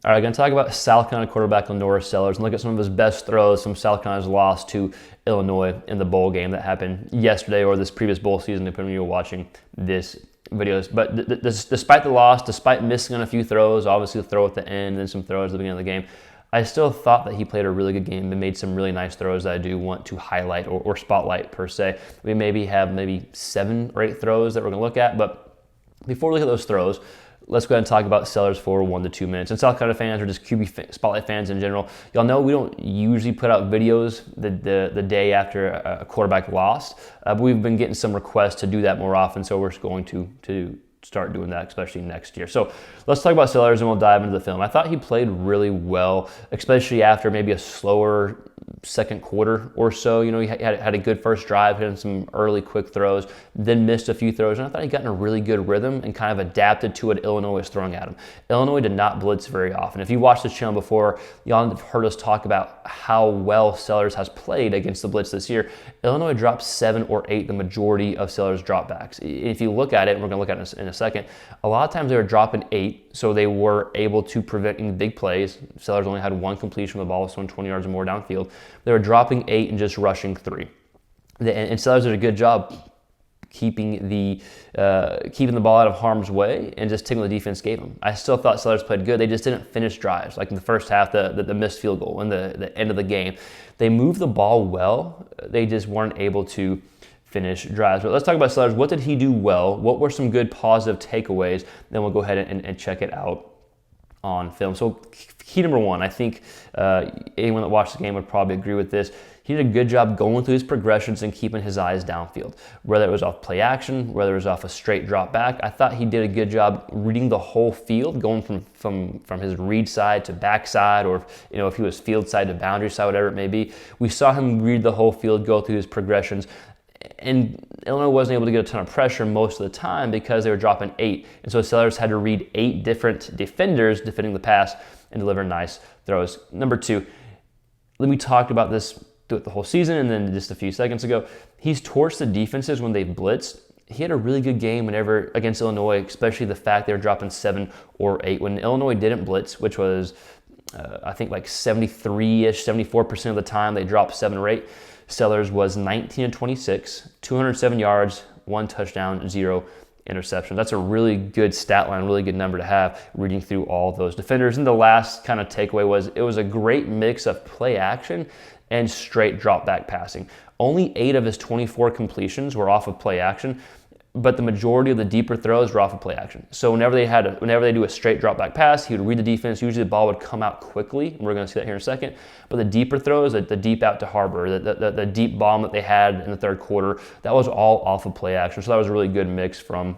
All right, going to talk about South Carolina quarterback LaNorris Sellers and look at some of his best throws from South Carolina's loss to Illinois in the bowl game that happened yesterday or this previous bowl season, depending on you were watching this video. But despite the loss, despite missing on a few throws, obviously the throw at the end and then some throws at the beginning of the game, I still thought that he played a really good game and made some really nice throws that I do want to highlight or spotlight per se. We have 7 or 8 throws that we're going to look at, but before we look at those throws, let's go ahead and talk about Sellers for 1 to 2 minutes. And South Carolina fans or just QB Spotlight fans in general, y'all know we don't usually put out videos the day after a quarterback lost, but we've been getting some requests to do that more often, so we're going to start doing that, especially next year. So let's talk about Sellers and we'll dive into the film. I thought he played really well, especially after maybe a slower second quarter or so. You know, he had a good first drive, had some early quick throws, then missed a few throws, and I thought he got in a really good rhythm and kind of adapted to what Illinois was throwing at him. Illinois did not blitz very often. If you watched this channel before, y'all have heard us talk about how well Sellers has played against the blitz this year. Illinois dropped 7 or 8, the majority of Sellers' dropbacks. If you look at it, and we're going to look at it in a second, a lot of times they were dropping 8, so they were able to prevent any big plays. Sellers only had 1 completion when the ball was 20 yards or more downfield. They were dropping 8 and just rushing 3. And Sellers did a good job keeping the ball out of harm's way and just taking what the defense gave them. I still thought Sellers played good. They just didn't finish drives. Like in the first half, the missed field goal and the end of the game. They moved the ball well. They just weren't able to finish drives. But let's talk about Sellers. What did he do well? What were some good positive takeaways? Then we'll go ahead and check it out on film. So key number 1, I think anyone that watched the game would probably agree with this. He did a good job going through his progressions and keeping his eyes downfield. Whether it was off play action, whether it was off a straight drop back, I thought he did a good job reading the whole field, going from his read side to back side, or if he was field side to boundary side, whatever it may be. We saw him read the whole field, go through his progressions. And Illinois wasn't able to get a ton of pressure most of the time because they were dropping 8. And so Sellers had to read 8 different defenders defending the pass and deliver nice throws. Number 2, we talked about this throughout the whole season and then just a few seconds ago. He's torched the defenses when they blitzed. He had a really good game whenever against Illinois, especially the fact they were dropping 7 or 8. When Illinois didn't blitz, which was I think like 73-ish, 74% of the time they dropped 7 or 8. Sellers was 19-26, 207 yards, 1 touchdown, 0 interception. That's a really good stat line, really good number to have reading through all those defenders. And the last kind of takeaway was it was a great mix of play action and straight drop back passing. Only 8 of his 24 completions were off of play action, but the majority of the deeper throws were off of play action. So whenever they do a straight drop back pass, he would read the defense. Usually the ball would come out quickly, and we're going to see that here in a second. But the deeper throws, the deep out to Harbor, the deep bomb that they had in the third quarter, that was all off of play action. So that was a really good mix from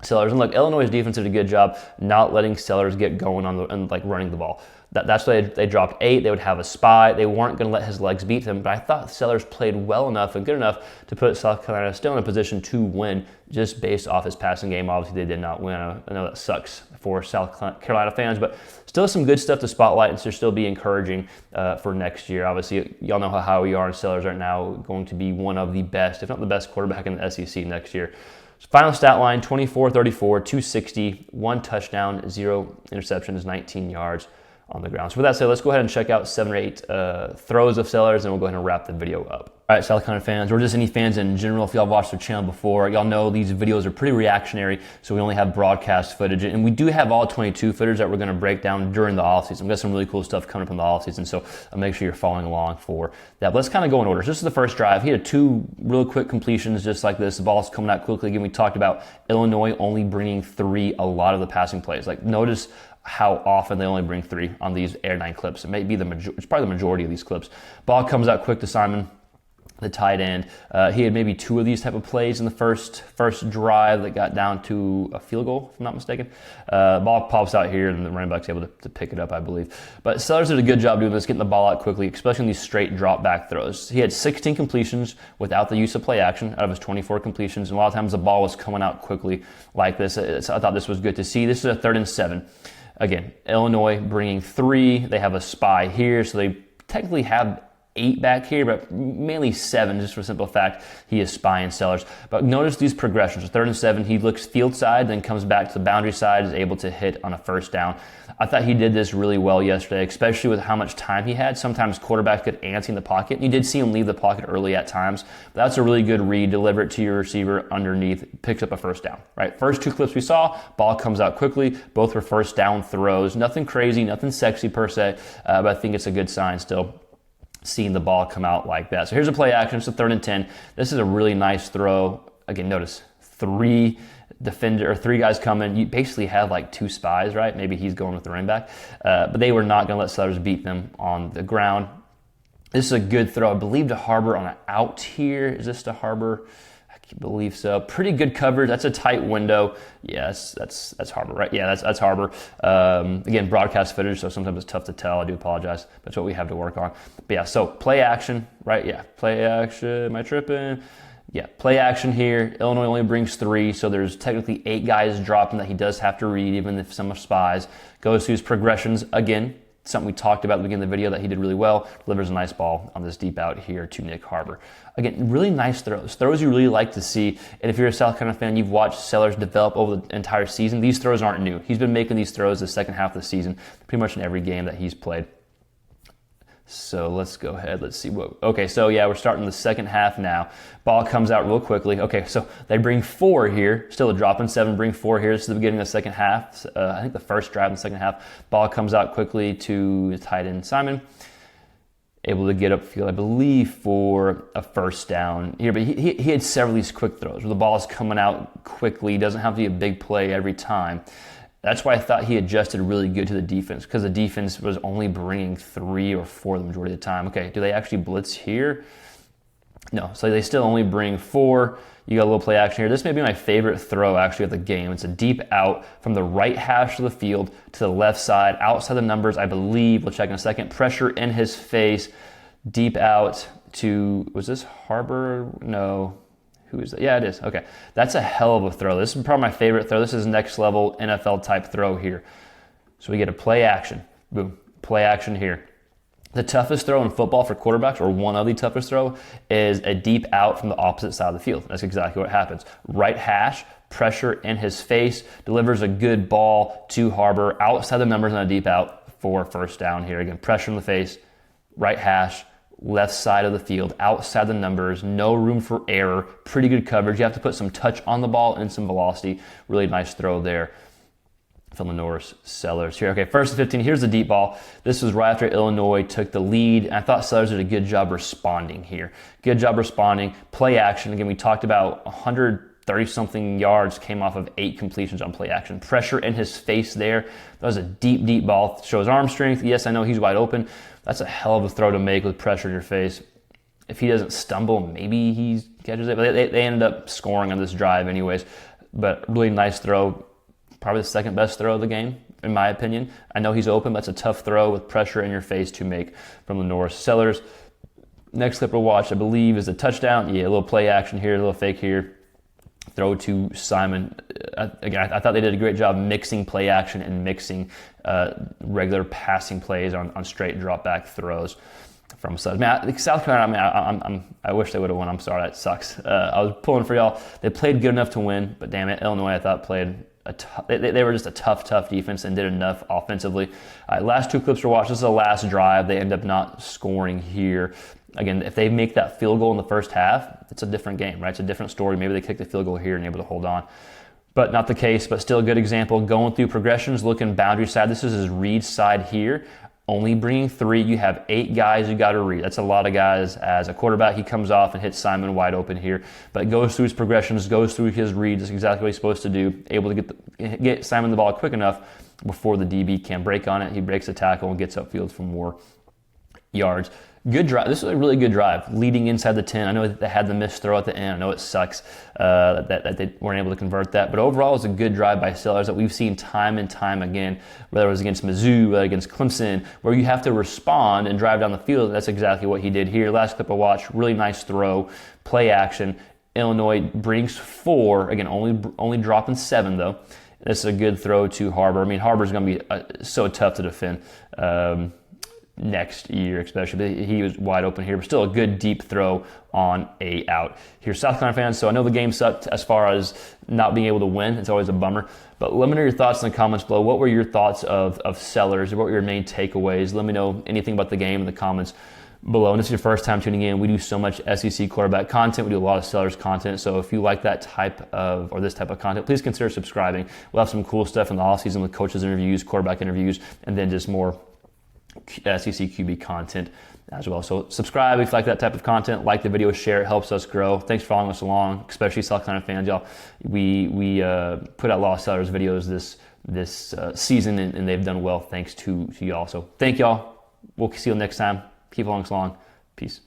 Sellers. And look, Illinois' defense did a good job not letting Sellers get going and running the ball. That's why they dropped 8. They would have a spy. They weren't going to let his legs beat them. But I thought Sellers played well enough and good enough to put South Carolina still in a position to win just based off his passing game. Obviously, they did not win. I know that sucks for South Carolina fans, but still some good stuff to spotlight and to still be encouraging for next year. Obviously, y'all know how we are, and Sellers are now going to be one of the best, if not the best quarterback in the SEC next year. Final stat line, 24-34, 260, 1 touchdown, 0 interceptions, 19 yards on the ground. So with that said, let's go ahead and check out 7 or 8 throws of Sellers, and we'll go ahead and wrap the video up. All right, South Carolina fans, or just any fans in general, if y'all watched the channel before, y'all know these videos are pretty reactionary, so we only have broadcast footage, and we do have all 22 footage that we're going to break down during the offseason. We've got some really cool stuff coming up in the offseason, so I'll make sure you're following along for that. But let's kind of go in order. So this is the first drive. He had 2 real quick completions just like this. The ball's coming out quickly. Again, we talked about Illinois only bringing 3 a lot of the passing plays. Like, notice how often they only bring 3 on these Air 9 clips. It may be it's probably the majority of these clips. Ball comes out quick to Simon, the tight end. He had maybe 2 of these type of plays in the first drive that got down to a field goal, if I'm not mistaken. Ball pops out here, and the running back's able to pick it up, I believe. But Sellers did a good job doing this, getting the ball out quickly, especially in these straight drop back throws. He had 16 completions without the use of play action out of his 24 completions, and a lot of times the ball was coming out quickly like this. I thought this was good to see. This is a 3rd and 7. Again, Illinois bringing 3. They have a spy here, so they technically have 8 back here, but mainly 7, just for the simple fact he is spying Sellers. But notice these progressions. 3rd and 7, he looks field side, then comes back to the boundary side, is able to hit on a first down. I thought he did this really well yesterday, especially with how much time he had. Sometimes quarterbacks get antsy in the pocket. You did see him leave the pocket early at times. But that's a really good read. Deliver it to your receiver underneath, picks up a first down, right? First 2 clips we saw, ball comes out quickly. Both were first down throws. Nothing crazy, nothing sexy per se, but I think it's a good sign still, seeing the ball come out like that. So here's a play action. It's a 3rd and 10. This is a really nice throw. Again, notice 3 guys coming. You basically have like 2 spies, right? Maybe he's going with the running back. But they were not going to let Sellers beat them on the ground. This is a good throw. I believe to Harbor on an out here. Is this to Harbor? I believe so. Pretty good coverage. That's a tight window. Yes, that's Harbor, right? Yeah, that's Harbor. Again, broadcast footage, so sometimes it's tough to tell. I do apologize. That's what we have to work on. But yeah, so play action, right? Yeah, play action. Am I tripping? Yeah, play action here. Illinois only brings 3, so there's technically 8 guys dropping that he does have to read, even if some are spies. Goes to his progressions again. Something we talked about at the beginning of the video that he did really well. Delivers a nice ball on this deep out here to Nick Harbor. Again, really nice throws. Throws you really like to see. And if you're a South Carolina fan, you've watched Sellers develop over the entire season. These throws aren't new. He's been making these throws the second half of the season, pretty much in every game that he's played. So let's go ahead. Let's see what. Okay, so yeah, we're starting the second half now. Ball comes out real quickly. Okay, so they bring 4 here. Still a drop in 7. Bring 4 here. This is the beginning of the second half. I think the first drive in the second half. Ball comes out quickly to tight end Simon. Able to get upfield, I believe, for a first down here. But he had several of these quick throws where the ball is coming out quickly. He doesn't have to be a big play every time. That's why I thought he adjusted really good to the defense, because the defense was only bringing 3 or 4 the majority of the time. Okay, do they actually blitz here? No, so they still only bring 4. You got a little play action here. This may be my favorite throw actually of the game. It's a deep out from the right hash of the field to the left side, outside the numbers, I believe. We'll check in a second. Pressure in his face, deep out to, was this Harbor? No. Who is that? Yeah, it is. Okay. That's a hell of a throw. This is probably my favorite throw. This is next level NFL type throw here. So we get a play action. Boom. Play action here. The toughest throw in football for quarterbacks, or one of the toughest throw, is a deep out from the opposite side of the field. That's exactly what happens. Right hash, pressure in his face, delivers a good ball to Harbor, outside the numbers on a deep out for first down here. Again, pressure in the face, right hash, left side of the field, outside the numbers, no room for error, pretty good coverage. You have to put some touch on the ball and some velocity. Really nice throw there from LaNorris Sellers here. Okay, 1st and 15. Here's the deep ball. This was right after Illinois took the lead. And I thought Sellers did a good job responding here. Good job responding. Play action. Again, we talked about 130-something yards came off of 8 completions on play action. Pressure in his face there. That was a deep, deep ball. Shows arm strength. Yes, I know he's wide open. That's a hell of a throw to make with pressure in your face. If he doesn't stumble, maybe he catches it. But they ended up scoring on this drive anyways. But really nice throw. Probably the second best throw of the game, in my opinion. I know he's open, but it's a tough throw with pressure in your face to make from LaNorris Sellers. Next clip we'll watch, I believe, is a touchdown. Yeah, a little play action here, a little fake here. Throw to Simon. Again, I thought they did a great job mixing play action and mixing regular passing plays on straight drop back throws from South. South Carolina, I wish they would have won. I'm sorry, that sucks. I was pulling for y'all. They played good enough to win, but damn it, Illinois, I thought played they were just a tough defense and did enough offensively. Last 2 clips we're watching. This is the last drive. They end up not scoring here. Again, if they make that field goal in the first half, it's a different game, right? It's a different story. Maybe they kick the field goal here and able to hold on. But not the case, but still a good example. Going through progressions, looking boundary side. This is his read side here. Only bringing 3. You have 8 guys you got to read. That's a lot of guys. As a quarterback, he comes off and hits Simon wide open here. But goes through his progressions, goes through his reads. That's exactly what he's supposed to do. Able to get Simon the ball quick enough before the DB can break on it. He breaks the tackle and gets upfield for more yards. Good drive. This was a really good drive, leading inside the 10. I know that they had the missed throw at the end. I know it sucks that they weren't able to convert that. But overall, it was a good drive by Sellers that we've seen time and time again, whether it was against Mizzou, whether against Clemson, where you have to respond and drive down the field. And that's exactly what he did here. Last clip I watched, really nice throw, play action. Illinois brings 4. Again, only dropping 7, though. This is a good throw to Harbor. I mean, Harbor's going to be so tough to defend. next year, especially. He was wide open here, but still a good deep throw on a out. Here, South Carolina fans, so I know the game sucked as far as not being able to win. It's always a bummer. But let me know your thoughts in the comments below. What were your thoughts of Sellers? What were your main takeaways? Let me know anything about the game in the comments below. And this is your first time tuning in, we do so much SEC quarterback content. We do a lot of Sellers content. So if you like that type of, or this type of content, please consider subscribing. We'll have some cool stuff in the offseason with coaches interviews, quarterback interviews, and then just more SEC QB content as well. So subscribe if you like that type of content. Like the video, share, it helps us grow. Thanks for following us along, especially South Carolina fans, y'all. We put out a lot of Sellers videos this season, and they've done well thanks to y'all. So thank y'all. We'll see you next time. Keep following us along. Peace.